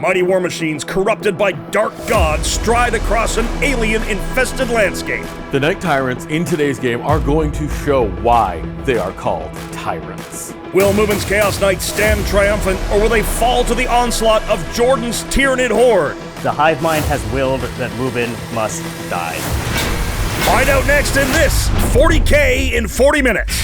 Mighty Warmachines, corrupted by dark gods, stride across an alien-infested landscape. The Knight Tyrants in today's game are going to show why they are called Tyrants. Will Mubin's Chaos Knights stand triumphant, or will they fall to the onslaught of Jordan's Tyranid horde? The hive mind has willed that Mubin must die. Find out next in this 40K in 40 minutes.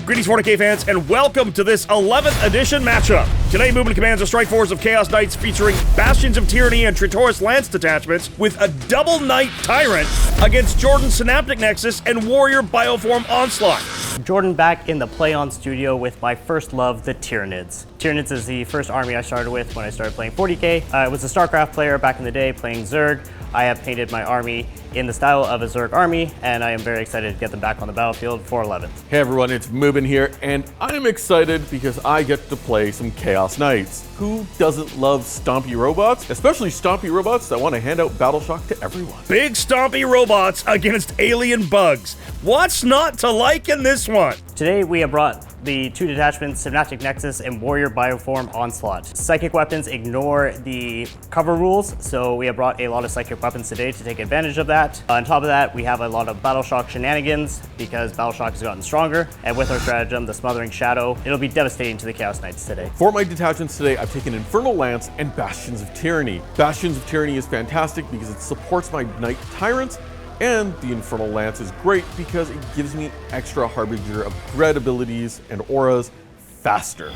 Greetings 40K fans, and welcome to this 11th edition matchup. Today, Mubin commands a strike force of Chaos Knights featuring Bastions of Tyranny and Traitoris Lance Detachments with a double Knight Tyrant against Jordan's Synaptic Nexus and Warrior Bioform Onslaught. Jordan back in the play-on studio with my first love, the Tyranids. Tyranids is the first army I started with when I started playing 40K. I was a StarCraft player back in the day playing Zerg. I have painted my army in the style of a Zerg army, and I am very excited to get them back on the battlefield for 11th. Hey everyone, it's Mubin here, and I'm excited because I get to play some Chaos Knights. Who doesn't love stompy robots? Especially stompy robots that want to hand out battle shock to everyone. Big stompy robots against alien bugs. What's not to like in this one? Today we have brought the two detachments, Synaptic Nexus and Warrior Bioform Onslaught. Psychic weapons ignore the cover rules, so we have brought a lot of psychic weapons today to take advantage of that. On top of that, we have a lot of battle shock shenanigans because battle shock has gotten stronger, and with our stratagem, the Smothering Shadow, it'll be devastating to the Chaos Knights today. For my detachments today, I've taken Infernal Lance and Bastions of Tyranny. Bastions of Tyranny is fantastic because it supports my Knight Tyrants, and the Infernal Lance is great because it gives me extra Harbinger of Dread abilities and auras faster.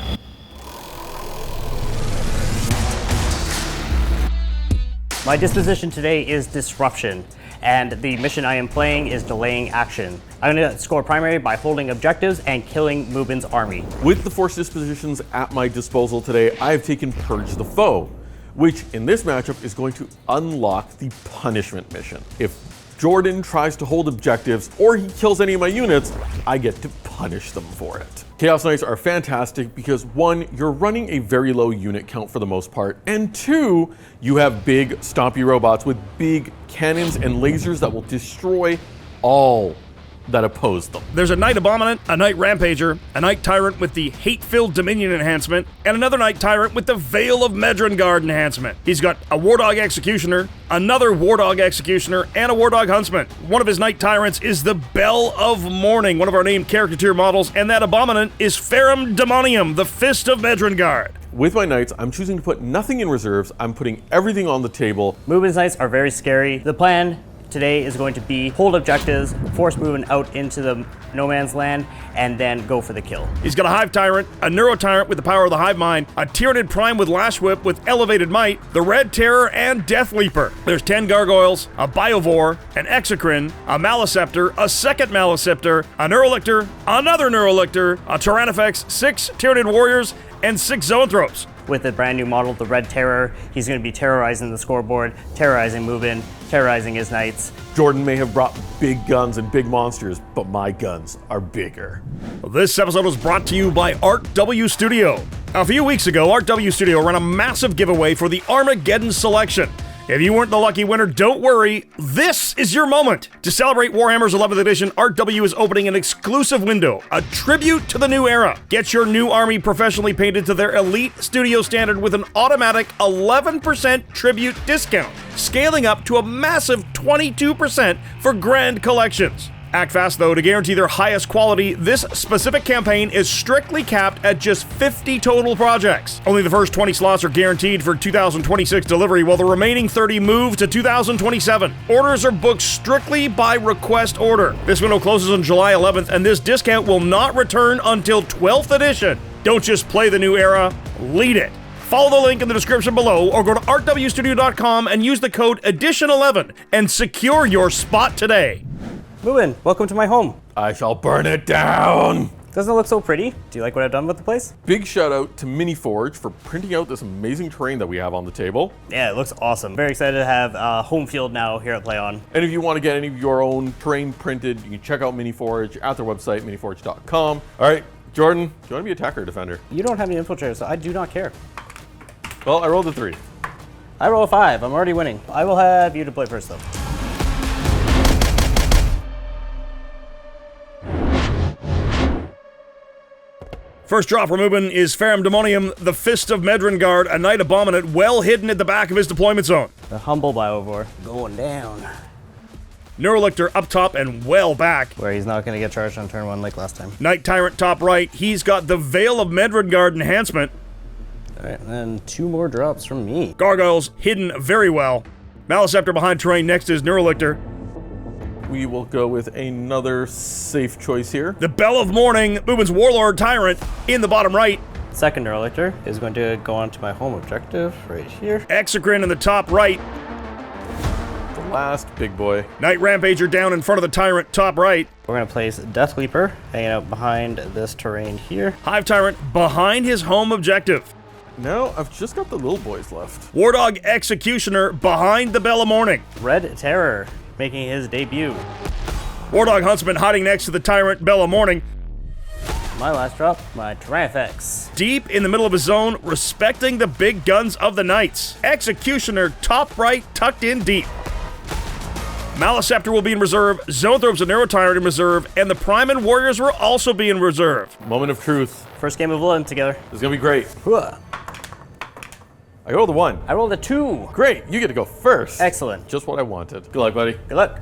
My disposition today is Disruption, and the mission I am playing is Delaying Action. I'm going to score primary by holding objectives and killing Mubin's army. With the force dispositions at my disposal today, I have taken Purge the Foe, which in this matchup is going to unlock the Punishment mission. If Jordan tries to hold objectives or he kills any of my units, I get to punish them for it. Chaos Knights are fantastic because 1, you're running a very low unit count for the most part, and 2, you have big stompy robots with big cannons and lasers that will destroy all that oppose them. There's a Knight Abominant, a Knight Rampager, a Knight Tyrant with the Hate-Filled Dominion Enhancement, and another Knight Tyrant with the Veil of Medrengard Enhancement. He's got a Wardog Executioner, another Wardog Executioner, and a Wardog Huntsman. One of his Knight Tyrants is the Bell of Morning, one of our named caricature models, and that Abominant is Ferrum Demonium, the Fist of Medrengard. With my Knights, I'm choosing to put nothing in reserves. I'm putting everything on the table. Mubin's Knights are very scary. The plan today is going to be hold objectives, force Mubin out into the no man's land, and then go for the kill. He's got a Hive Tyrant, a Neurotyrant with the power of the Hive Mind, a Tyranid Prime with Lashwhip with Elevated Might, the Red Terror, and Death Leaper. There's 10 Gargoyles, a Biovore, an Exocrine, a Maleceptor, a second Maleceptor, a Neurolictor, another Neurolictor, a Tyrannifex, 6 Tyranid Warriors, and 6 Zoanthropes. With the brand new model, the Red Terror, he's going to be terrorizing the scoreboard, terrorizing Mubin, terrorizing his knights. Jordan may have brought big guns and big monsters, but my guns are bigger. This episode was brought to you by Art W Studio. A few weeks ago, Art W Studio ran a massive giveaway for the Armageddon Selection. If you weren't the lucky winner, don't worry, this is your moment. To celebrate Warhammer's 11th edition, Art W is opening an exclusive window, a tribute to the new era. Get your new army professionally painted to their elite studio standard with an automatic 11% tribute discount, scaling up to a massive 22% for grand collections. Act fast, though, to guarantee their highest quality. This specific campaign is strictly capped at just 50 total projects. Only the first 20 slots are guaranteed for 2026 delivery, while the remaining 30 move to 2027. Orders are booked strictly by request order. This window closes on July 11th, and this discount will not return until 12th edition. Don't just play the new era, lead it. Follow the link in the description below or go to artwstudio.com and use the code EDITION11 and secure your spot today. Mubin, welcome to my home. I shall burn it down! Doesn't it look so pretty? Do you like what I've done with the place? Big shout out to Miniforge for printing out this amazing terrain that we have on the table. Yeah, it looks awesome. Very excited to have home field now here at PlayOn. And if you want to get any of your own terrain printed, you can check out Miniforge at their website, miniforge.com. All right, Jordan, do you want to be attacker or defender? You don't have any infiltrators, so I do not care. Well, I rolled a 3. I roll a 5. I'm already winning. I will have you to play first, though. First drop from Mubin is Ferrum Demonium, the Fist of Medrengard, a Knight Abominant well hidden at the back of his deployment zone. The humble Bioform going down. Neurolictor up top and well back. Where he's not going to get charged on turn 1 like last time. Knight Tyrant top right. He's got the Veil of Medrengard enhancement. Alright, and then 2 more drops from me. Gargoyles hidden very well. Maliceptor behind terrain next is Neurolictor. We will go with another safe choice here. The Bell of Morning, Mubin's Warlord Tyrant in the bottom right. Second Neurolictor is going to go on to my home objective right here. Exocrine in the top right. The last big boy. Knight Rampager down in front of the Tyrant top right. We're going to place Death Leaper hanging out behind this terrain here. Hive Tyrant behind his home objective. Now I've just got the little boys left. Wardog Executioner behind the Bell of Morning. Red Terror making his debut. Wardog Huntsman hiding next to the Tyrant Bell of Morning. My last drop, my Triumphant. Deep in the middle of his zone, respecting the big guns of the Knights. Executioner top right, tucked in deep. Maliceptor will be in reserve, Zoanthropes and Neurotyrant in reserve, and the Prime and Warriors will also be in reserve. Moment of truth. First game of Villain together. This is gonna be great. Hooah. I rolled a 1. I rolled a 2. Great, you get to go first. Excellent. Just what I wanted. Good luck, buddy. Good luck.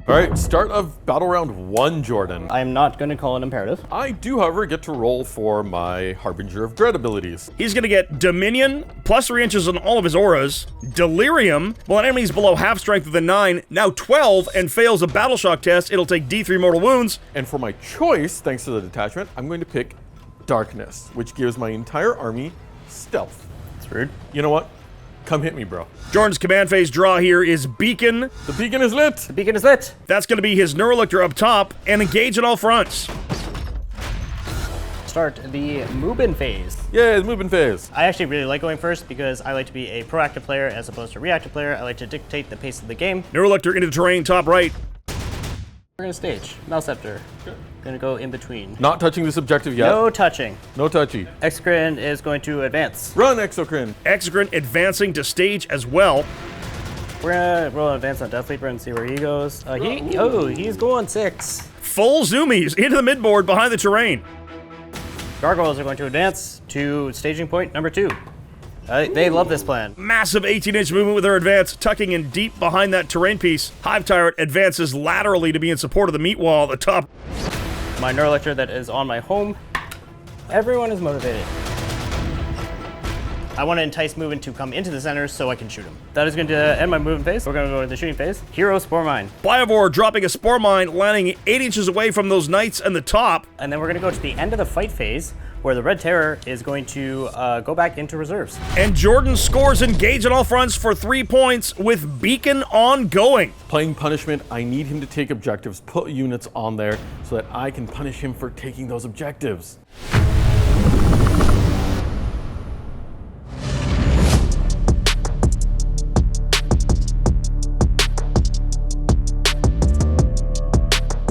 All right, start of battle round 1, Jordan. I'm not going to call an imperative. I do, however, get to roll for my Harbinger of Dread abilities. He's going to get Dominion, plus 3 inches on all of his auras, Delirium, while an enemy's below half strength with a 9, now 12, and fails a Battle Shock test, it'll take D3 mortal wounds. And for my choice, thanks to the detachment, I'm going to pick Darkness, which gives my entire army stealth. That's rude. You know what? Come hit me, bro. Jordan's command phase draw here is Beacon. The beacon is lit. The beacon is lit. That's going to be his Neurolictor up top, and engage on all fronts. Start the Mubin phase. Yeah, the Mubin phase. I actually really like going first because I like to be a proactive player as opposed to a reactive player. I like to dictate the pace of the game. Neurolictor into the terrain, top right. We're going to stage. Maliceptor. Going to go in between. Not touching this objective yet. No touching. No touchy. Exocrine is going to advance. Run, Exocrine. Exocrine advancing to stage as well. We're going to roll an advance on Death Leaper and see where he goes. He's going 6. Full zoomies into the midboard behind the terrain. Gargoyles are going to advance to staging point number 2. They love this plan. Massive 18-inch movement with their advance, tucking in deep behind that terrain piece. Hive Tyrant advances laterally to be in support of the meat wall at the top. My Neurolictor that is on my home. Everyone is motivated. I want to entice Mubin to come into the center so I can shoot him. That is going to end my movement phase. We're going to go to the shooting phase. Hero Spore Mine. Biovore dropping a Spore Mine, landing 8 inches away from those Knights and the top. And then we're going to go to the end of the fight phase where the Red Terror is going to go back into reserves. And Jordan scores engage on all fronts for 3 points with Beacon ongoing. Playing punishment, I need him to take objectives, put units on there so that I can punish him for taking those objectives.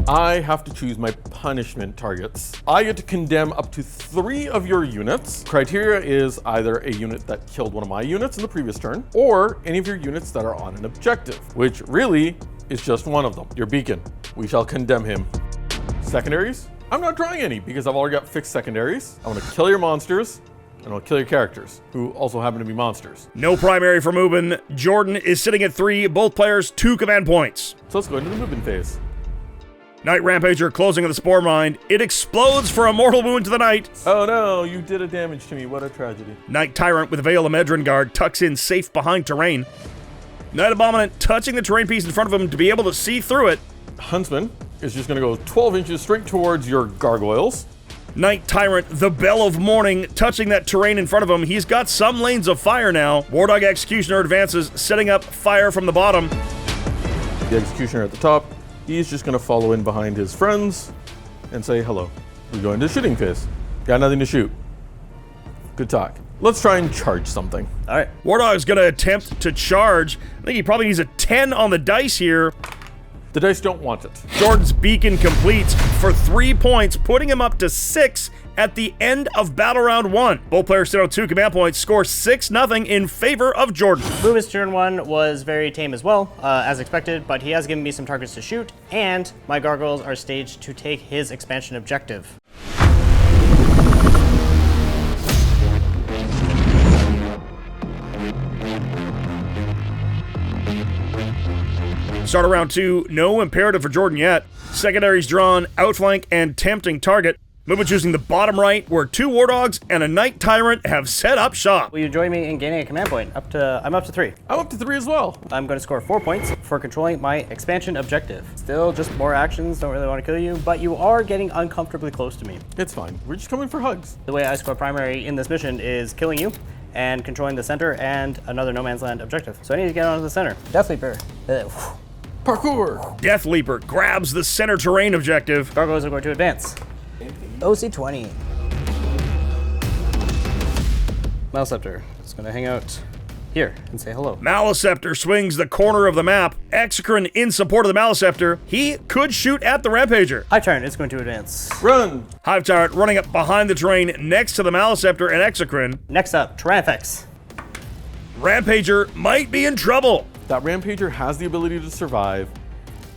I have to choose my punishment targets. I get to condemn up to 3 of your units. Criteria is either a unit that killed one of my units in the previous turn, or any of your units that are on an objective, which really is just one of them, your beacon. We shall condemn him. Secondaries? I'm not drawing any because I've already got fixed secondaries. I want to kill your monsters, and I'll kill your characters, who also happen to be monsters. No primary for Mubin. Jordan is sitting at 3, both players 2 command points. So let's go into the Mubin phase. Knight Rampager closing on the Spore Mine. It explodes for a mortal wound to the Knight. Oh no, you did a damage to me. What a tragedy. Knight Tyrant with Veil of Medrengard tucks in safe behind terrain. Knight Abominant touching the terrain piece in front of him to be able to see through it. Huntsman is just going to go 12 inches straight towards your gargoyles. Knight Tyrant, the Bell of Morning, touching that terrain in front of him. He's got some lanes of fire now. Wardog Executioner advances, setting up fire from the bottom. The Executioner at the top. He's just going to follow in behind his friends and say hello. We go into shooting phase. Got nothing to shoot. Good talk. Let's try and charge something. All right. Wardog's going to attempt to charge. I think he probably needs a 10 on the dice here. The dice don't want it. Jordan's Beacon completes for 3 points, putting him up to 6 at the end of battle round 1. Both players sit on 2 command points, score 6-0 in favor of Jordan. Mubin's turn 1 was very tame as well, as expected, but he has given me some targets to shoot, and my gargoyles are staged to take his expansion objective. Start of round 2, no imperative for Jordan yet. Secondaries drawn, outflank, and tempting target. Mubin choosing the bottom right, where 2 Wardogs and a Knight Tyrant have set up shop. Will you join me in gaining a command point? I'm up to 3. I'm up to 3 as well. I'm going to score 4 points for controlling my expansion objective. Still, just more actions, don't really want to kill you, but you are getting uncomfortably close to me. It's fine. We're just coming for hugs. The way I score primary in this mission is killing you and controlling the center and another no man's land objective. So I need to get onto the center. Death Leaper. Parkour! Death Leaper grabs the center terrain objective. Gargoyles are going to advance. OC20. Maleceptor is going to hang out here and say hello. Maleceptor swings the corner of the map. Exocrine in support of the Maleceptor. He could shoot at the Rampager. Hive Tyrant is going to advance. Run! Hive Tyrant running up behind the terrain next to the Maleceptor and Exocrine. Next up, Tyranid. Rampager might be in trouble. That Rampager has the ability to survive.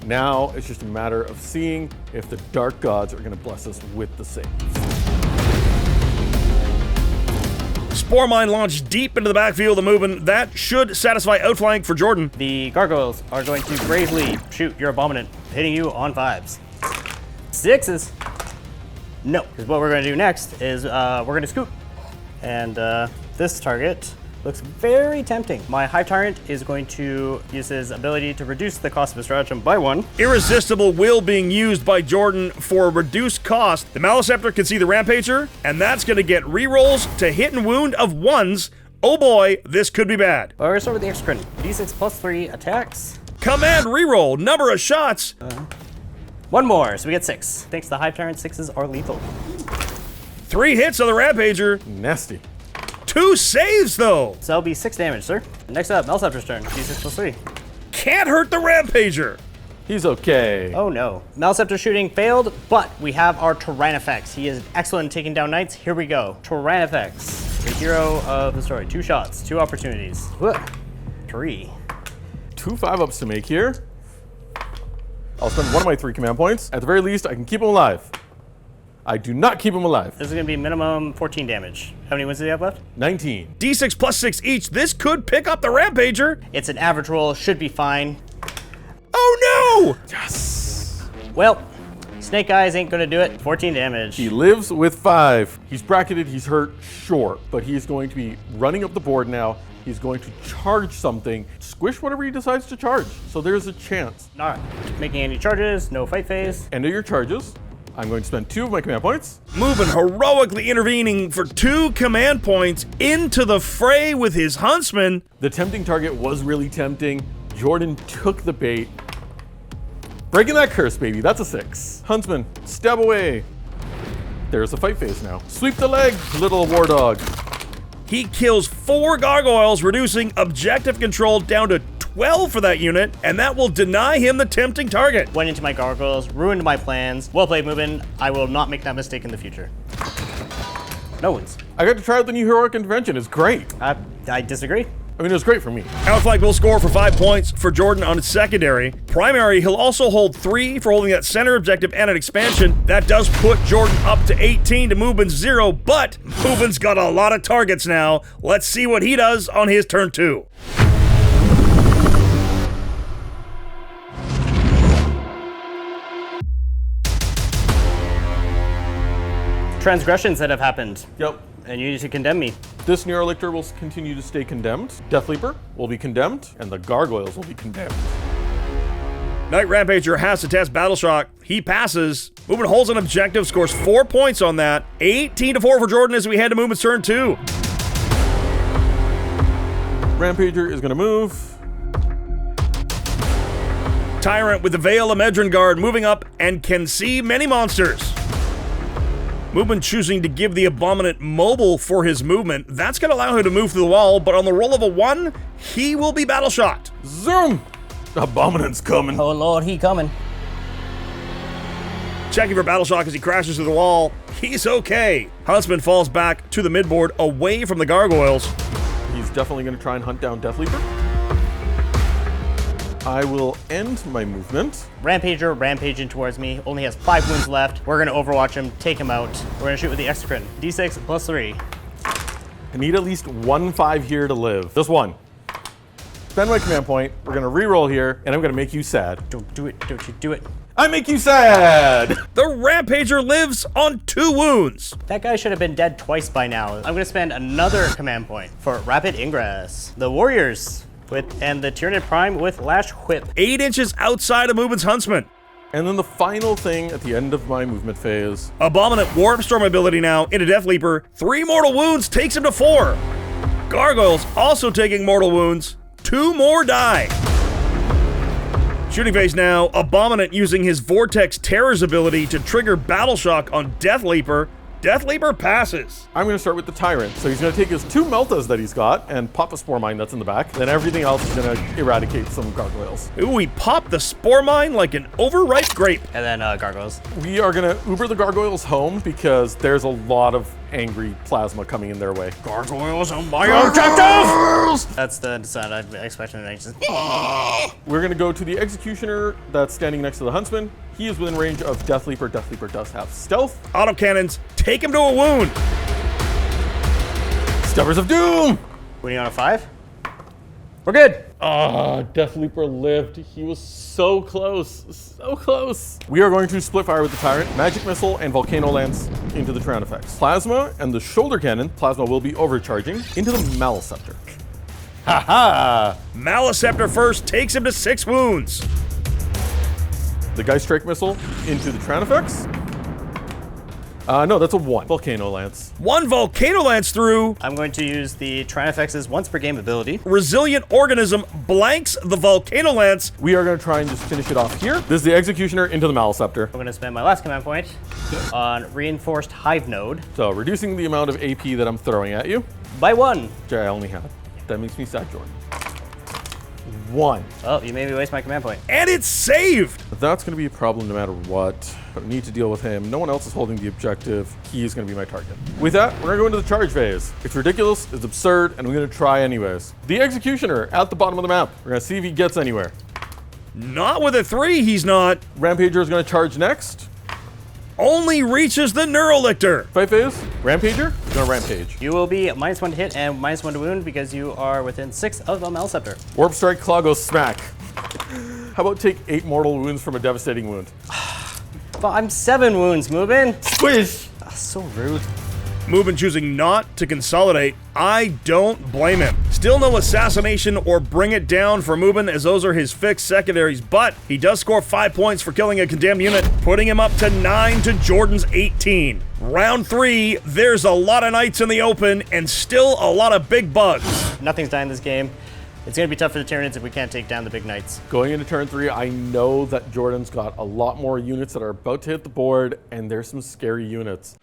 Now it's just a matter of seeing if the Dark Gods are going to bless us with the saves. Spore Mine launched deep into the backfield of Mubin. That should satisfy outflank for Jordan. The gargoyles are going to bravely shoot your Abominant, hitting you on 5s. 6s. No, because what we're going to do next is we're going to scoop. And this target looks very tempting. My Hive Tyrant is going to use his ability to reduce the cost of his stratagem by 1. Irresistible Will being used by Jordan for a reduced cost. The Maleceptor can see the Rampager, and that's going to get rerolls to hit and wound of 1s. Oh boy, this could be bad. Well, we're going to start with the Exocrine. D6 plus 3 attacks. Command reroll, number of shots. 1 more, so we get 6. Thanks to the Hive Tyrant, 6s are lethal. 3 hits on the Rampager. Nasty. 2 saves, though. So that'll be 6 damage, sir. Next up, Maleceptor's turn. D6 plus 3. Can't hurt the Rampager. He's okay. Oh no. Maleceptor shooting failed, but we have our Tyrannifex. He is excellent at taking down knights. Here we go. Tyrannifex, the hero of the story. 2 shots, 2 opportunities. 3. 2 5-ups to make here. I'll spend 1 of my 3 command points. At the very least, I can keep him alive. I do not keep him alive. This is going to be minimum 14 damage. How many wins do you have left? 19. D6 plus 6 each. This could pick up the Rampager. It's an average roll, should be fine. Oh no! Yes! Well, Snake Eyes ain't going to do it. 14 damage. He lives with 5. He's bracketed, he's hurt, sure. But he's going to be running up the board now. He's going to charge something, squish whatever he decides to charge. So there's a chance. Not making any charges, no fight phase. End of your charges. I'm going to spend 2 of my command points. Mubin heroically intervening for 2 command points into the fray with his Huntsman. The tempting target was really tempting. Jordan took the bait. Breaking that curse, baby. That's a 6. Huntsman, stab away. There's the fight phase now. Sweep the leg, little war dog. He kills 4 gargoyles, reducing objective control down to 12 for that unit, and that will deny him the tempting target. Went into my gargoyles, ruined my plans. Well played, Mubin. I will not make that mistake in the future. No wins. I got to try out the new heroic intervention. It's great. I disagree. I mean, it was great for me. Outflank will score for 5 points for Jordan on his secondary. Primary, he'll also hold 3 for holding that center objective and an expansion. That does put Jordan up to 18 to Mubin's 0, but Mubin's got a lot of targets now. Let's see what he does on his turn 2. Transgressions that have happened. Yep. And you need to condemn me. This Neurolictor will continue to stay condemned. Death Leaper will be condemned, and the Gargoyles will be condemned. Knight Rampager has to test Battle Shock. He passes. Mubin holds an objective, scores 4 points on that. 18-4 for Jordan as we head to Mubin's turn 2. Rampager is going to move. Tyrant with the Veil of Medrengard moving up and can see many monsters. Mubin choosing to give the Abominant mobile for his movement. That's going to allow him to move through the wall, but on the roll of a 1, he will be battle shocked. Zoom! Abominant's coming. Oh lord, he coming. checking for battle shock as he crashes through the wall. He's okay. Huntsman falls back to the midboard away from the gargoyles. He's definitely going to try and hunt down Death Leaper. I will end my movement. Rampager rampaging towards me. Only has 5 wounds left. We're going to overwatch him, take him out. We're going to shoot with the Execute. D6 plus 3. I need at least 1/5 here to live. Just one. Spend my command point. We're going to reroll here, and I'm going to make you sad. Don't do it. Don't you do it. I make you sad! The Rampager lives on 2 wounds. That guy should have been dead twice by now. I'm going to spend another command point for Rapid Ingress. The Warriors and the Tyranid Prime with Lashwhip. 8 inches outside of Mubin's Huntsman. And then the final thing at the end of my movement phase. Abominant Warp Storm ability now into Death Leaper. 3 mortal wounds takes him to 4. Gargoyles also taking mortal wounds. 2 more die. Shooting phase now. Abominant using his Vortex Terrors ability to trigger Battle Shock on Death Leaper. Death Leaper passes. I'm going to start with the Tyrant. So he's going to take his 2 Meltas that he's got and pop a Spore Mine that's in the back. Then everything else is going to eradicate some Gargoyles. Ooh, he popped the Spore Mine like an overripe grape. And then Gargoyles. We are going to Uber the Gargoyles home because there's a lot of angry plasma coming in their way. Gargoyles on my objective! That's the design I expected. We're going to go to the Executioner that's standing next to the Huntsman. He is within range of Death Leaper. Death Leaper does have stealth. Autocannons take him to a wound. Stubbers of Doom! Winning on a 5? We're good. Death Leaper lived. He was so close. So close. We are going to split fire with the Tyrant, Magic Missile, and Volcano Lance into the Tround effects. Plasma and the Shoulder Cannon. Plasma will be overcharging into the Maleceptor. Haha! Maleceptor first takes him to 6 wounds. The Geist Strike Missile into the Tround effects. No, that's a 1. Volcano Lance. 1 Volcano Lance through. I'm going to use the Triumphant's once per game ability. Resilient Organism blanks the Volcano Lance. We are going to try and just finish it off here. This is the Executioner into the Maleceptor. I'm going to spend my last command point on Reinforced Hive Node. So reducing the amount of AP that I'm throwing at you. By 1. Which I only have. That makes me sad, Jordan. 1. Oh, you made me waste my command point. And it's saved. That's going to be a problem no matter what. But I need to deal with him. No one else is holding the objective. He is going to be my target. With that, we're going to go into the charge phase. It's ridiculous, it's absurd, and we're going to try anyways. The Executioner at the bottom of the map. We're going to see if he gets anywhere. Not with a 3, he's not. Rampager is going to charge next. Only reaches the Neurolictor. Fight phase. Rampager is going to rampage. You will be -1 to hit and -1 to wound because you are within 6 of the Maleceptor. Warp Strike Claw goes smack. How about take 8 mortal wounds from a devastating wound? But I'm 7 wounds, Mubin. Squish! So rude. Mubin choosing not to consolidate. I don't blame him. Still no assassination or bring it down for Mubin, as those are his fixed secondaries, but he does score 5 points for killing a condemned unit, putting him up to 9 to Jordan's 18. Round 3, there's a lot of knights in the open and still a lot of big bugs. Nothing's dying this game. It's going to be tough for the Tyranids if we can't take down the big knights. Going into turn 3, I know that Jordan's got a lot more units that are about to hit the board, and there's some scary units.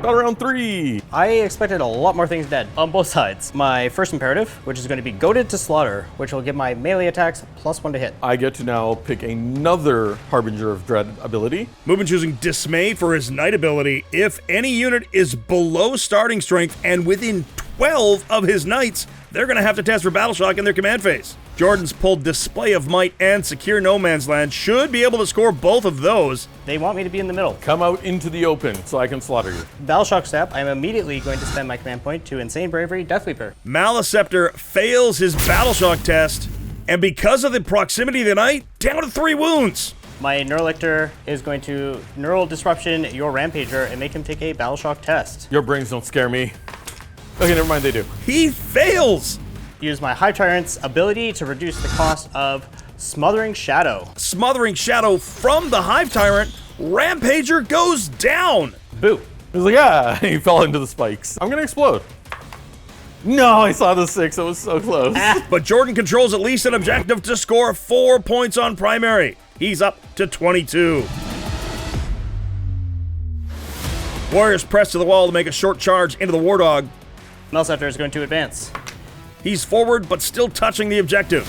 Round 3. I expected a lot more things dead on both sides. My first imperative, which is going to be Goaded to Slaughter, which will give my melee attacks +1 to hit. I get to now pick another Harbinger of Dread ability. Mubin choosing Dismay for his knight ability. If any unit is below starting strength and within 12 of his knights, they're going to have to test for Battle Shock in their command phase. Jordan's pulled Display of Might and Secure No Man's Land. Should be able to score both of those. They want me to be in the middle. Come out into the open so I can slaughter you. Battle Shock step, I'm immediately going to spend my command point to Insane Bravery Death Leaper. Maleceptor fails his Battle Shock test, and because of the proximity of the knight, down to 3 wounds. My Neurolictor is going to Neural Disruption your Rampager and make him take a Battle Shock test. Your brains don't scare me. Okay, never mind, they do. He fails. Use my Hive Tyrant's ability to reduce the cost of Smothering Shadow. Smothering Shadow from the Hive Tyrant. Rampager goes down. Boo. He was like, yeah, he fell into the spikes. I'm gonna explode. No, I saw the 6, it was so close. But Jordan controls at least an objective to score 4 points on primary. He's up to 22. Warriors press to the wall to make a short charge into the Wardog. Maleceptor is going to advance. He's forward, but still touching the objective.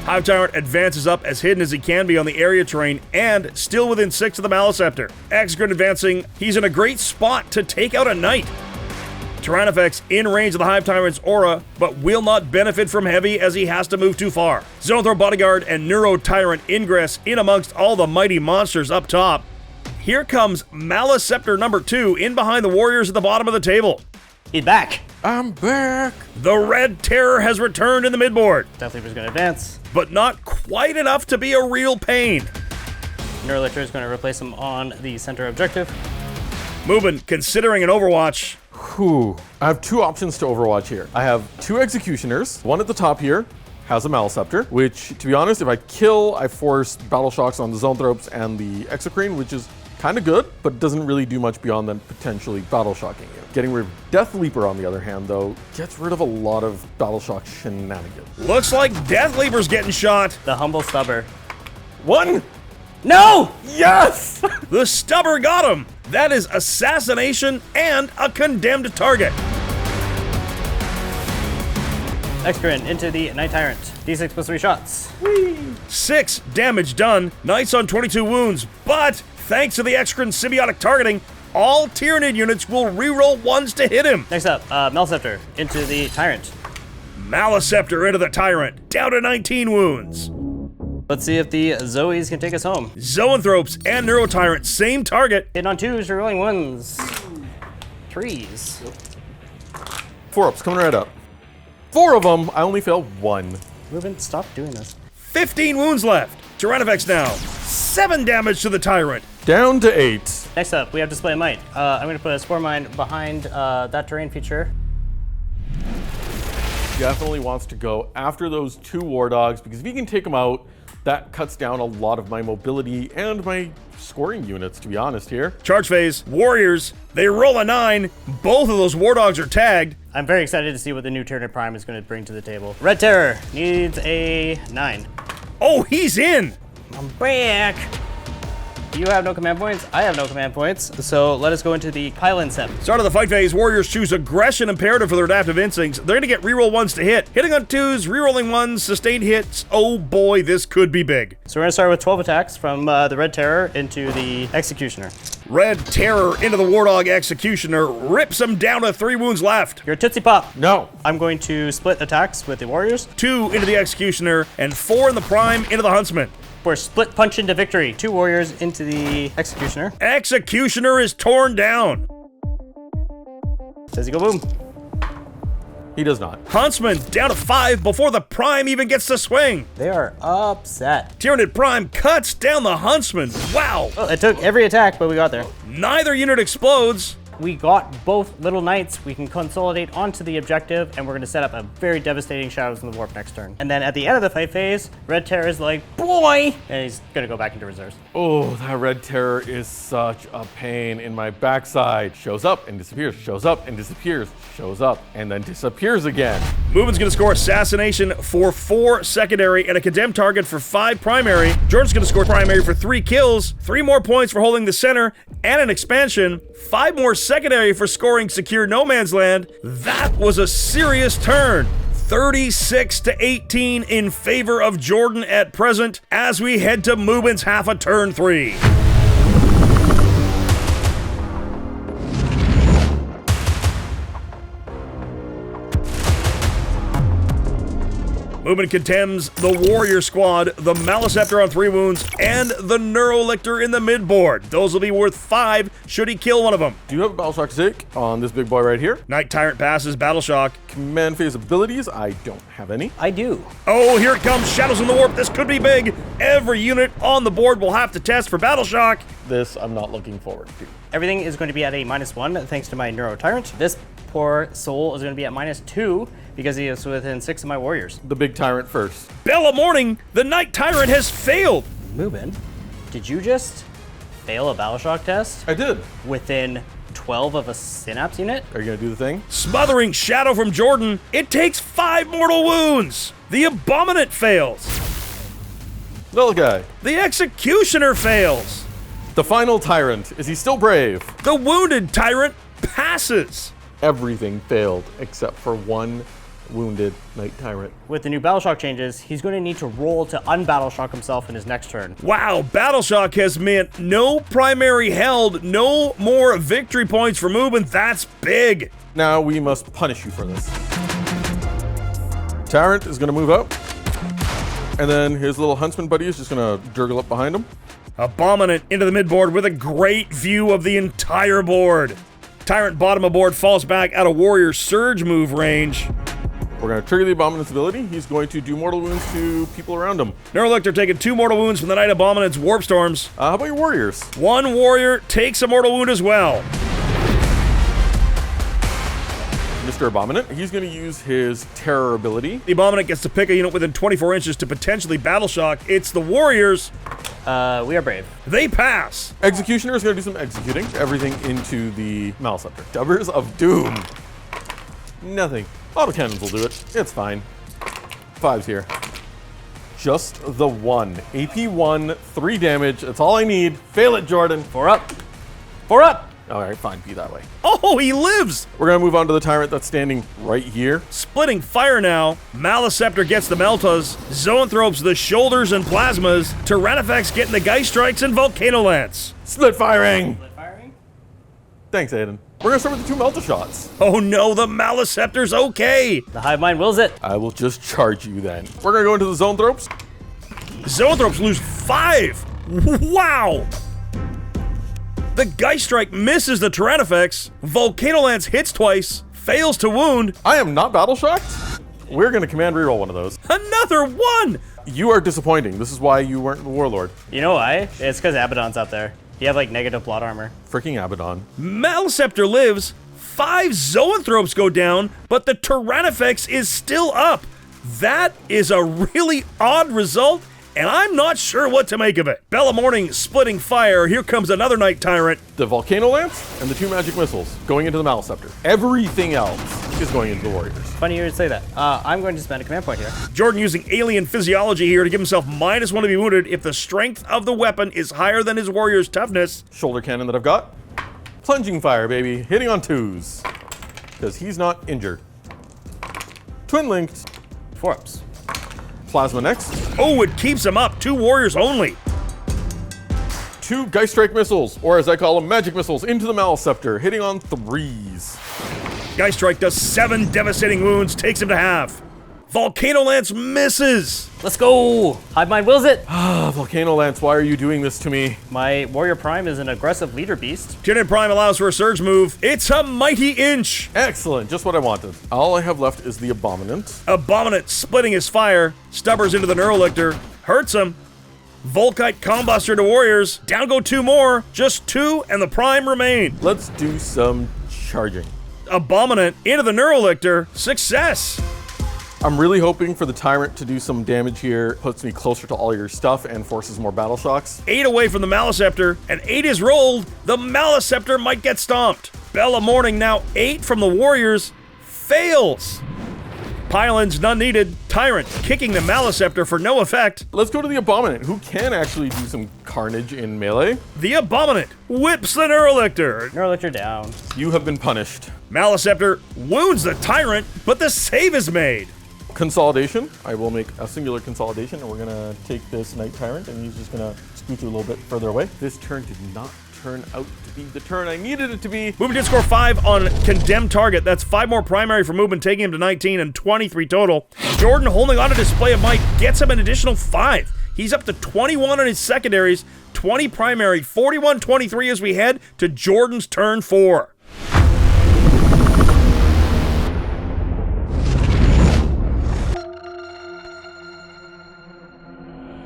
Hive Tyrant advances up as hidden as he can be on the area terrain and still within 6 of the Maleceptor. Executioner advancing, he's in a great spot to take out a knight. Tyrannifex in range of the Hive Tyrant's aura, but will not benefit from heavy as he has to move too far. Zoanthrope Bodyguard and Neurotyrant ingress in amongst all the mighty monsters up top. Here comes Maleceptor number 2 in behind the warriors at the bottom of the table. He's back. I'm back. The Red Terror has returned in the midboard, Deathleaper's going to advance. but not quite enough to be a real pain. Neurotyrant is going to replace him on the center objective. Mubin considering an overwatch. Whew. I have 2 options to Overwatch here. I have 2 Executioners. One at the top here has a Maleceptor, which, to be honest, if I kill, I force Battle Shocks on the Zoanthropes and the Exocrine, which is kind of good, but doesn't really do much beyond than potentially Battle Shocking you. Getting rid of Deathleaper, on the other hand, though, gets rid of a lot of Battle Shock shenanigans. Looks like Deathleaper's getting shot. The humble stubber. 1! No! Yes! The Stubber got him. That is assassination and a condemned target. Exocrine into the Night Tyrant. D6 plus 3 shots. 6 damage done. Knights on 22 wounds, but thanks to the Exocrine symbiotic targeting, all Tyranid units will reroll 1s to hit him. Next up, Maleceptor into the Tyrant. Maleceptor into the Tyrant, down to 19 wounds. Let's see if the Zoes can take us home. Zoanthropes and Neurotyrant, same target. Hitting on 2s, rerolling 1s. 3s. 4 ups, coming right up. 4 of them, I only failed 1. Mubin, stop doing this. 15 wounds left. Tyrannifex now. 7 damage to the Tyrant. Down to 8. Next up, we have Display of Might. I'm going to put a Spore Mine behind that terrain feature. Definitely wants to go after those 2 War Dogs, because if he can take them out, that cuts down a lot of my mobility and my scoring units, to be honest here. Charge phase. Warriors. They roll a 9. Both of those War Dogs are tagged. I'm very excited to see what the new Tyranid Prime is going to bring to the table. Red Terror needs a 9. Oh, he's in. I'm back. You have no command points. I have no command points. So let us go into the Pylon Step. Start of the fight phase, Warriors choose Aggression Imperative for their adaptive instincts. They're going to get reroll 1s to hit. Hitting on 2s, rerolling 1s, sustained hits. Oh boy, this could be big. So we're going to start with 12 attacks from the Red Terror into the Executioner. Red Terror into the Wardog Executioner, rips him down to 3 wounds left. You're a Tootsie Pop. No. I'm going to split attacks with the Warriors. 2 into the Executioner, and 4 in the Prime into the Huntsman. For split punch into victory. 2 Warriors into the Executioner. Executioner is torn down. Does he go boom? He does not. Huntsman down to 5 before the Prime even gets to swing. They are upset. Tyranid Prime cuts down the Huntsman. Wow. Well, it took every attack, but we got there. Neither unit explodes. We got both Little Knights. We can consolidate onto the objective, and we're going to set up a very devastating Shadows in the Warp next turn. And then at the end of the fight phase, Red Terror is like, boy! And he's going to go back into reserves. Oh, that Red Terror is such a pain in my backside. Shows up and disappears, shows up and disappears, shows up and then disappears again. Mubin's going to score Assassination for 4 secondary and a condemned target for 5 primary. Jordan's going to score primary for 3 kills, 3 more points for holding the center, and an expansion, 5 more secondary for scoring secure no man's land. That was a serious turn. 36 to 18 in favor of Jordan at present as we head to Mubin's half of turn 3. Mubin contemns the Warrior Squad, the Maleceptor on 3 wounds, and the Neurolictor in the midboard. Those will be worth 5 should he kill one of them. Do you have a Battle Shock Sig on this big boy right here? Night Tyrant passes, Battle Shock. Command phase abilities, I don't have any. I do. Oh, here it comes, Shadows in the Warp. This could be big. Every unit on the board will have to test for Battle Shock. This I'm not looking forward to. Everything is going to be at a -1 thanks to my Neurotyrant. This poor soul is going to be at -2 because he is within 6 of my warriors. The big Tyrant first. Bella Morning, the Night Tyrant has failed. Mubin, did you just fail a Battle Shock test I did. within 12 of a Synapse unit? Are you gonna do the thing? Smothering Shadow from Jordan. It takes 5 mortal wounds. The Abominant fails. Little guy. The Executioner fails. The final Tyrant. Is he still brave? The Wounded Tyrant passes. Everything failed except for one wounded Knight Tyrant. With the new Battle Shock changes, he's going to need to roll to unbattle shock himself in his next turn. Wow, Battle Shock has meant no primary held, no more victory points for Mubin. That's big. Now we must punish you for this. Tyrant is going to move out. And then his little Huntsman buddy is just going to jurgle up behind him. Abominant into the midboard with a great view of the entire board. Tyrant bottom of board falls back out of Warrior Surge move range. We're going to trigger the Abominant's ability. He's going to do mortal wounds to people around him. Neurolictor taking 2 mortal wounds from the Knight Abominant's Warp Storms. How about your Warriors? 1 warrior takes a mortal wound as well. Mr. Abominant, he's going to use his Terror ability. The Abominant gets to pick a unit within 24 inches to potentially Battle Shock. It's the Warriors. We are brave. They pass. Executioner is going to do some executing. Everything into the Maliceptor. Dubbers of Doom. Nothing. Autocannons will do it. It's fine. 5's here. Just the 1. AP 1, 3 damage. That's all I need. Fail it, Jordan. 4 up. 4 up. All right, fine. Be that way. Oh, he lives. We're going to move on to the Tyrant that's standing right here. Splitting fire now. Maliceptor gets the Meltas. Zoanthropes the shoulders and plasmas. Tyrannifex getting the Geist Strikes and Volcano Lance. Split firing. Split firing. Thanks, Aiden. We're going to start with the 2 Melta shots. Oh no, the Maliceptor's okay. The hive mind wills it. I will just charge you then. We're going to go into the Zoanthropes. Zoanthropes lose 5. Wow. The Geist Strike misses the Tyrannifex. Volcano Lance hits twice, fails to wound. I am not battle shocked. We're going to command reroll one of those. Another 1. You are disappointing. This is why you weren't the Warlord. You know why? It's because Abaddon's out there. You have like negative plot armor. Freaking Abaddon. Maliceptor lives. 5 Zoanthropes go down, but the Tyrannifex is still up. That is a really odd result, and I'm not sure what to make of it. Bella Morning splitting fire. Here comes another Knight Tyrant. The Volcano Lance and the 2 magic missiles going into the Maliceptor. Everything else is going into the Warriors. Funny you would say that. I'm going to spend a command point here. Jordan using alien physiology here to give himself -1 to be wounded if the strength of the weapon is higher than his warrior's toughness. Shoulder cannon that I've got. Plunging fire, baby. Hitting on 2s. Because he's not injured. Twin linked. 4 ups. Plasma next. Oh, it keeps him up. 2 warriors only. 2 Geist Strike missiles, or as I call them, magic missiles, into the Maliceptor, hitting on 3s. Geist Strike does 7 devastating wounds, takes him to half. Volcano Lance misses. Let's go. Hive mind wills it. Volcano Lance, why are you doing this to me? My Warrior Prime is an aggressive leader beast. Tyranid Prime allows for a surge move. It's a mighty inch. Excellent, just what I wanted. All I have left is the Abominant. Abominant splitting his fire. Stubbers into the Neurolictor. Hurts him. Volkite Combuster to Warriors. Down go 2 more. Just 2 and the Prime remain. Let's do some charging. Abominant into the Neurolictor. Success. I'm really hoping for the Tyrant to do some damage here, puts me closer to all your stuff and forces more battle shocks. 8 away from the Maliceptor, and 8 is rolled. The Maliceptor might get stomped. Bella Morning now 8 from the Warriors. Fails. Pylons none needed. Tyrant kicking the Maliceptor for no effect. Let's go to the Abominant, who can actually do some carnage in melee. The Abominant whips the Neurolictor. Neurolictor down. You have been punished. Maliceptor wounds the Tyrant, but the save is made. Consolidation. I will make a singular consolidation, and we're gonna take this Knight Tyrant, and he's just gonna scoot a little bit further away. This turn did not turn out to be the turn I needed it to be. Mubin did score 5 on condemned target. That's 5 more primary for Mubin, taking him to 19 and 23 total. Jordan holding on to display of might gets him an additional 5. He's up to 21 on his secondaries, 20 primary, 41-23 as we head to Jordan's turn 4.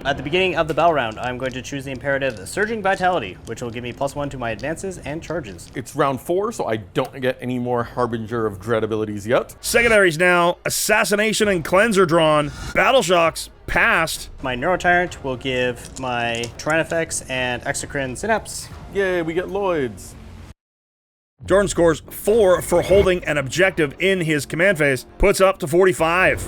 At the beginning of the battle round, I'm going to choose the imperative Surging Vitality, which will give me +1 to my advances and charges. It's round 4, so I don't get any more Harbinger of Dread abilities yet. Secondaries now, Assassination and Cleanser drawn, Battle Shocks passed. My Neurotyrant will give my Tyrannifex and Exocrine Synapse. Yay, we get Lloyds. Jordan scores 4 for holding an objective in his command phase, puts up to 45.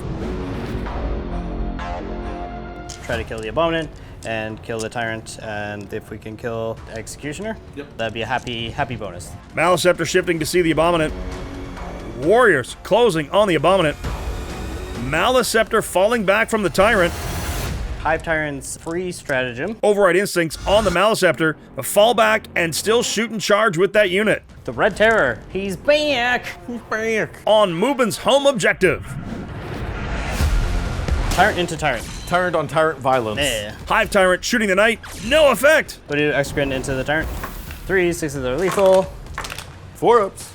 Try to kill the Abominant and kill the Tyrant, and if we can kill the Executioner, that'd be a happy bonus. Maliceptor shifting to see the Abominant. Warriors closing on the Abominant. Maliceptor falling back from the Tyrant. Hive Tyrant's free stratagem. Override Instincts on the Maliceptor, a fallback, and still shoot and charge with that unit. The Red Terror, he's back! He's back. On Mubin's home objective. Tyrant into Tyrant. Tyrant on Tyrant violence. Yeah. Hive Tyrant shooting the Knight, no effect. But do Executioner into the Tyrant. 3, 6s are lethal. 4-ups.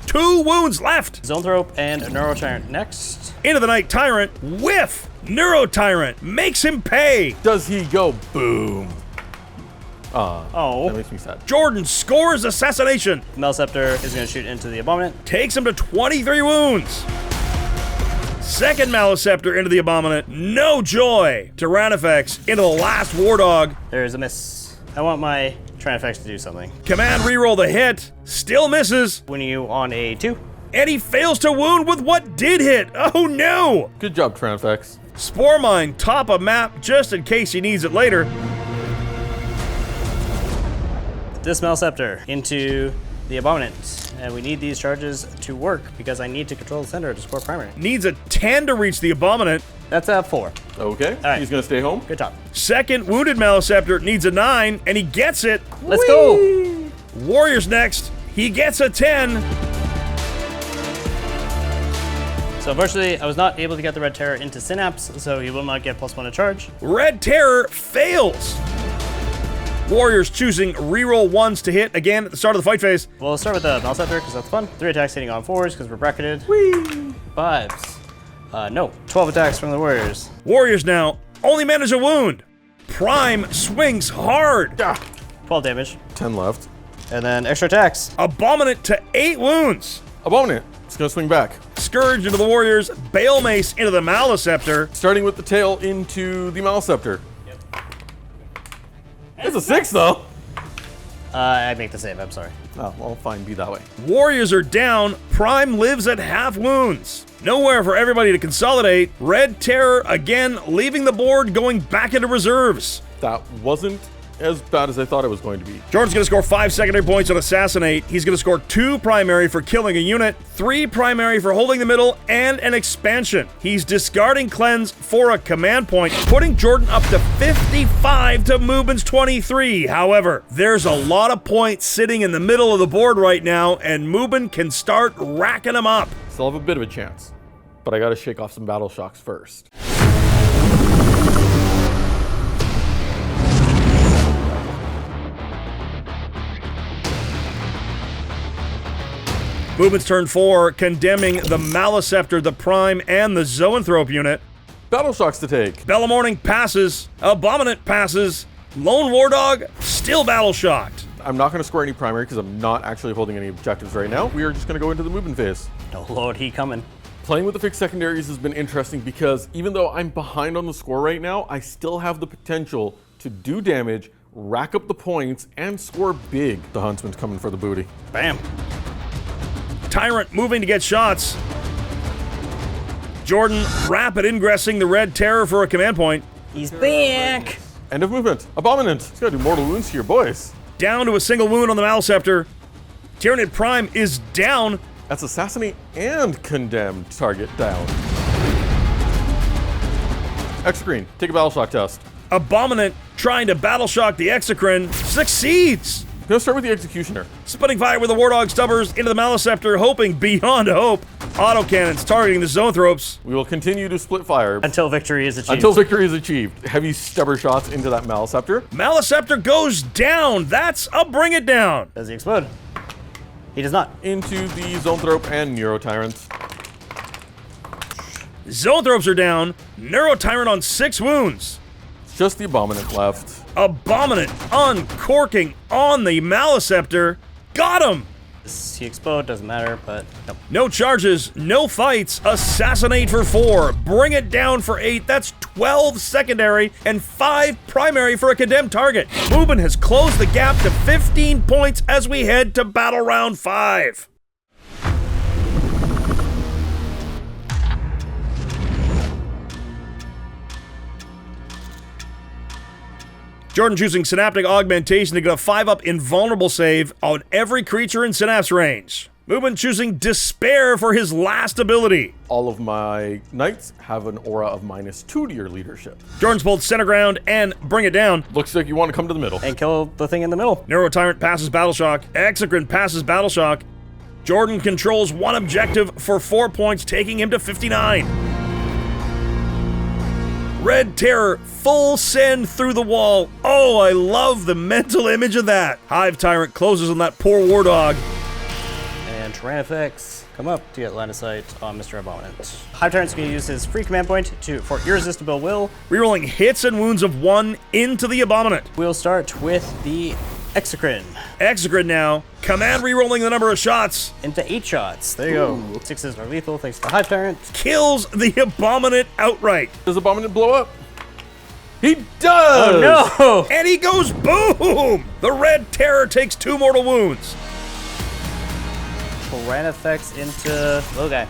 2 wounds left. Zoanthrope and Neurotyrant next. Into the Knight Tyrant, whiff. Neurotyrant makes him pay. Does he go boom? Oh. That makes me sad. Jordan scores assassination. Maliceptor is going to shoot into the Abominant. Takes him to 23 wounds. Second Maliceptor into the Abominant, no joy. Tyrannifex into the last Wardog. There's a miss. I want my Tyrannifex to do something. Command reroll the hit, still misses. Winning you on a 2. And he fails to wound with what did hit. Oh no! Good job, Tyrannifex. Spore Mine top of map just in case he needs it later. This Maliceptor into the Abominant. And we need these charges to work because I need to control the center to score primary. Needs a 10 to reach the Abominant. That's a 4. Okay, right. he's gonna stay home. Good job. Second wounded Maliceptor needs a 9 and he gets it. Let's go! Warriors next. He gets a 10. So unfortunately, I was not able to get the Red Terror into Synapse, so he will not get +1 to charge. Red Terror fails. Warriors choosing reroll 1s to hit again at the start of the fight phase. Well, let's start with the Maliceptor because that's fun. 3 attacks hitting on 4s because we're bracketed. Whee! 5s. No. 12 attacks from the Warriors. Warriors now only manage a wound. Prime swings hard. 12 damage. 10 left. And then extra attacks. Abominant to 8 wounds. Abominant. It's gonna swing back. Scourge into the Warriors. Bale Mace into the Maliceptor. Starting with the tail into the Maliceptor. It's a 6 though. I make the save, I'm sorry. Oh, well, fine, be that way. Warriors are down. Prime lives at half wounds. Nowhere for everybody to consolidate. Red Terror again leaving the board, going back into reserves. That wasn't as bad as I thought it was going to be. Jordan's going to score 5 secondary points on Assassinate. He's going to score 2 primary for killing a unit, 3 primary for holding the middle, and an expansion. He's discarding Cleanse for a command point, putting Jordan up to 55 to Mubin's 23. However, there's a lot of points sitting in the middle of the board right now, and Mubin can start racking them up. Still have a bit of a chance, but I gotta shake off some battle shocks first. Mubin's turn 4, condemning the Maliceptor, the Prime, and the Zoanthrope unit. Battle shocks to take. Bella Morning passes. Abominant passes. Lone Wardog still battle shocked. I'm not gonna score any primary because I'm not actually holding any objectives right now. We are just gonna go into the Mubin phase. Oh Lord, he coming. Playing with the fixed secondaries has been interesting because even though I'm behind on the score right now, I still have the potential to do damage, rack up the points, and score big. The Huntsman's coming for the booty. Bam. Tyrant moving to get shots. Jordan rapid ingressing the Red Terror for a command point. He's back. End of movement. Abominant. He's gotta do mortal wounds here, boys. Down to a single wound on the Maliceptor. Tyranid Prime is down. That's assassinate and condemned target down. X-Screen, take a battle shock test. Abominant trying to battle shock the Exocrine succeeds. Gonna start with the Executioner. Spitting fire with the Wardog Stubbers into the Maliceptor, hoping beyond hope. Autocannons targeting the Zoanthropes. We will continue to split fire Until victory is achieved. until victory is achieved. Heavy stubber shots into that Maliceptor. Maliceptor goes down. That's a bring it down. Does he explode? He does not. Into the Zoanthrope and Neurotyrant. Zoanthropes are down. Neurotyrant on 6 wounds. It's just the Abominant left. Abominant uncorking on the Maliceptor. Got him! Does he explode? Doesn't matter, but no. No charges, no fights. Assassinate for 4. Bring it down for 8. That's 12 secondary and 5 primary for a condemned target. Mubin has closed the gap to 15 points as we head to battle round 5. Jordan choosing Synaptic Augmentation to get a 5-up invulnerable save on every creature in Synapse range. Mubin choosing Despair for his last ability. All of my knights have an aura of -2 to your leadership. Jordan's pulled Center Ground and Bring It Down. Looks like you want to come to the middle. And kill the thing in the middle. Neurotyrant passes Battle Shock. Execration passes Battle Shock. Jordan controls one objective for 4 points, taking him to 59. Red Terror, full send through the wall. Oh, I love the mental image of that. Hive Tyrant closes on that poor Wardog. And Tyrannifex, come up to get line of sight on Mr. Abominant. Hive Tyrant's going to use his free command point for Irresistible Will. Rerolling hits and wounds of 1 into the Abominant. We'll start with the Execration. Execration now. Command rerolling the number of shots. Into 8 shots. There you go. 6s are lethal thanks to the Hive Tyrant. Kills the Abominant outright. Does Abominant blow up? He does! Oh no! And he goes boom! The Red Terror takes 2 mortal wounds. Tyrannifex into little guy.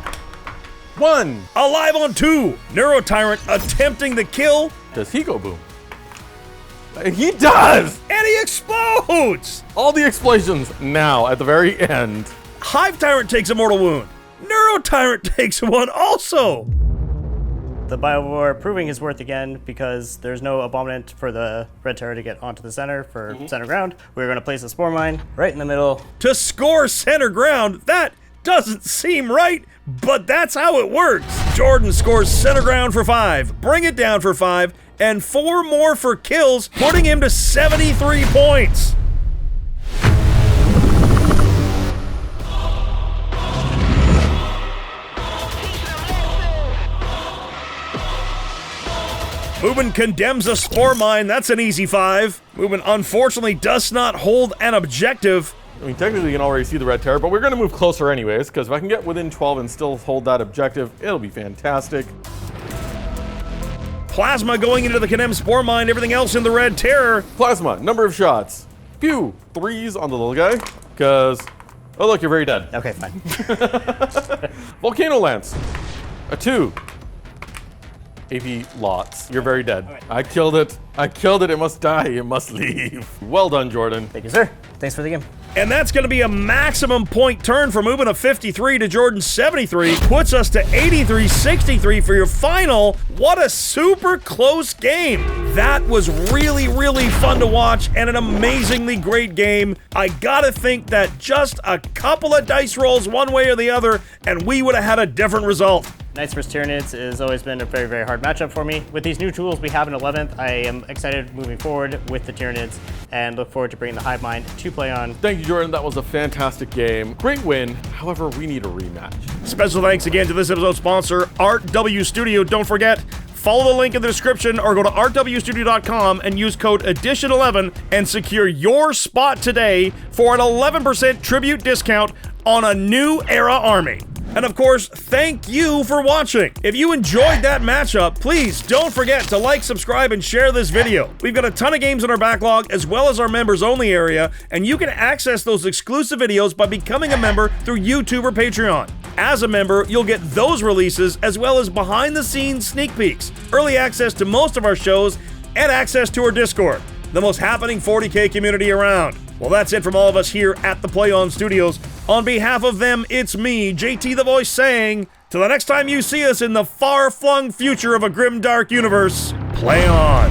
1! Alive on 2. Neurotyrant attempting the kill. Does he go boom? He does! And he explodes! All the explosions now at the very end. Hive Tyrant takes a mortal wound. Neurotyrant takes one also. The Bioform proving his worth again because there's no Abominant for the Red Terror to get onto the center for center ground. We're going to place a Spore Mine right in the middle. To score center ground, that doesn't seem right, but that's how it works. Jordan scores center ground for 5, Bring It Down for 5, and 4 more for kills, putting him to 73 points. Mubin condemns a Spore Mine, that's an easy 5. Mubin unfortunately does not hold an objective. I mean, technically you can already see the Red Terror, but we're going to move closer anyways, because if I can get within 12 and still hold that objective, it'll be fantastic. Plasma going into the condemned Spore Mine, everything else in the Red Terror. Plasma, number of shots. Pew! 3s on the little guy, because... Oh look, you're very dead. Okay, fine. Volcano Lance. A 2. AP lots. You're very dead. Right. I killed it. I killed it. It must die. It must leave. Well done, Jordan. Thank you, sir. Thanks for the game. And that's going to be a maximum point turn from Mubin of 53 to Jordan 73. Puts us to 83-63 for your final. What a super close game. That was really, really fun to watch and an amazingly great game. I gotta think that just a couple of dice rolls one way or the other and we would have had a different result. Knights vs. Tyranids has always been a very, very hard matchup for me. With these new tools we have in 11th, I am excited moving forward with the Tyranids and look forward to bringing the Hive Mind to play on. Thank you, Jordan. That was a fantastic game. Great win. However, we need a rematch. Special thanks again to this episode's sponsor, Art W Studio. Don't forget, follow the link in the description or go to artwstudio.com and use code EDITION11 and secure your spot today for an 11% tribute discount on a new era army. And of course, thank you for watching. If you enjoyed that matchup, please don't forget to like, subscribe, and share this video. We've got a ton of games in our backlog, as well as our members-only area, and you can access those exclusive videos by becoming a member through YouTube or Patreon. As a member, you'll get those releases, as well as behind-the-scenes sneak peeks, early access to most of our shows, and access to our Discord, the most happening 40K community around. Well, that's it from all of us here at the Play On Studios. On behalf of them, it's me, JT the Voice, saying, till the next time you see us in the far-flung future of a grim, dark universe, play on.